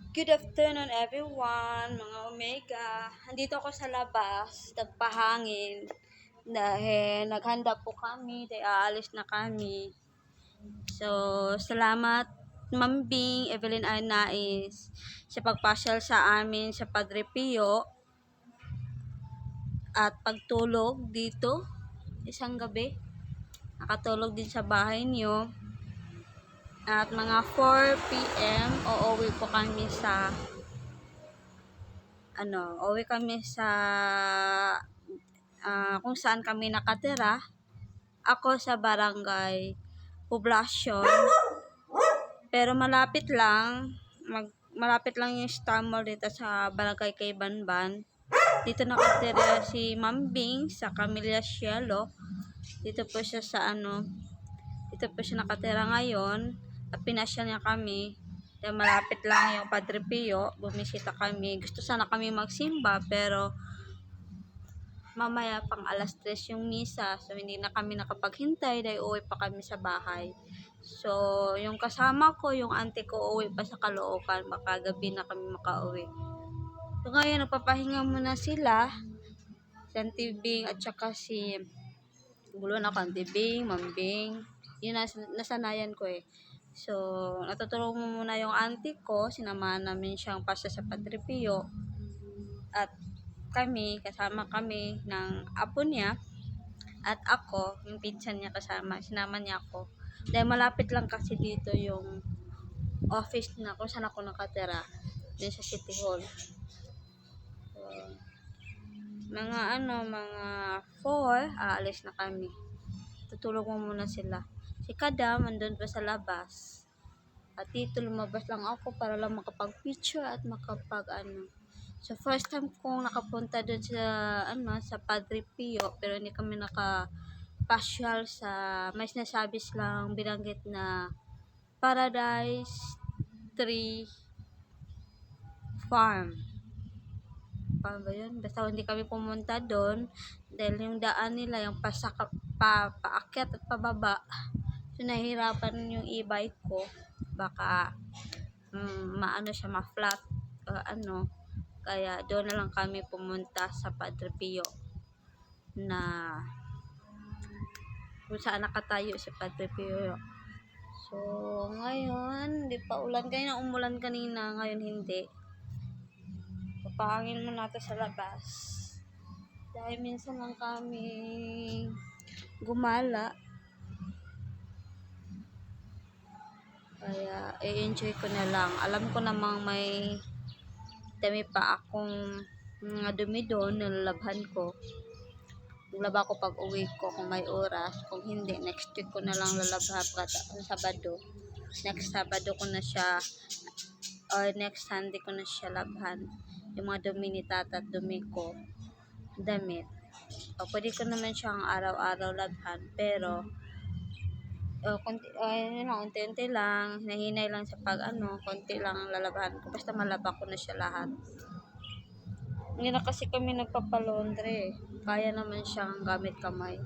Good afternoon everyone, mga Omega. Andito ako sa labas, nagpahangin. Dahil naghanda po kami, dahil aalis na kami. So, salamat Ma'am Bing, Evelyn Arnaiz, sa pagpasyal sa amin sa Padre Pio at pagtulog dito isang gabi. Nakatulog din sa bahay niyo. At mga 4 p.m. uuwi po kami sa uwi kami sa kung saan kami nakatira. Ako sa barangay Poblacion. Pero malapit lang yung Star Mall dito sa barangay kay Banban. Dito nakatira si Ma'am Bing sa Camilla Cielo. Dito po siya dito po siya nakatira ngayon. At pinasyal niya kami. Dahil malapit lang yung Padre Pio, bumisita kami. Gusto sana kami magsimba, pero mamaya pang alas 3 yung misa. So, hindi na kami nakapaghintay dahil uwi pa kami sa bahay. So, yung kasama ko, yung auntie ko, uwi pa sa Caloocan. Baka gabi na kami makauwi. So, ngayon, nagpapahinga muna sila. Si Auntie Bing at saka si Buluan ako, Auntie Bing, Ma'am Bing. Yun nasanayan ko eh. So, natutulong mo muna yung auntie ko. Sinamahan namin siyang pasta sa Padre Pio. At kasama kami ng apo niya. At ako, yung pinsan niya sinama niya ako. Dahil malapit lang kasi dito yung office na kung saan ako nakatira. Din sa City Hall. So, mga 4, aalis na kami. Tutulog mo muna sila. Si Kadam, andun pa sa labas. At dito lumabas lang ako para lang makapag-picture at So, first time kong nakapunta doon sa Padre Pio, pero hindi kami nakapasyal may sinasabis lang, binanggit na Paradise Tree Farm. Paano ba yun? Basta hindi kami pumunta doon dahil yung daan nila, yung paakyat at pababa. So, nahihirapan yung e-bike ko. Baka ma-flat kaya doon na lang kami pumunta sa Padre Pio na kung saan nakatayo si Padre Pio. So, ngayon, hindi pa ulan. Kaya umulan kanina, ngayon hindi. Papahangin mo natin sa labas. Dahil minsan lang kami gumala. Kaya, i-enjoy ko na lang. Alam ko namang may dami pa akong mga dumi doon, nilalabhan ko. Naglaba ko pag uwi ko kung may oras. Kung hindi, next week ko na lang lalabhan Sabado. Next Sabado ko na siya, or next Sunday ko na siya labhan. Yung mga dumi ni tata at dumi ko, damit. O, pwede ko naman siyang araw-araw labhan, pero unti-unti lang, nahinay lang sa konti lang ang lalabahan ko. Basta malaba ko na siya lahat. Hindi na kasi kami nagpapalondre. Kaya naman siyang gamit kamay.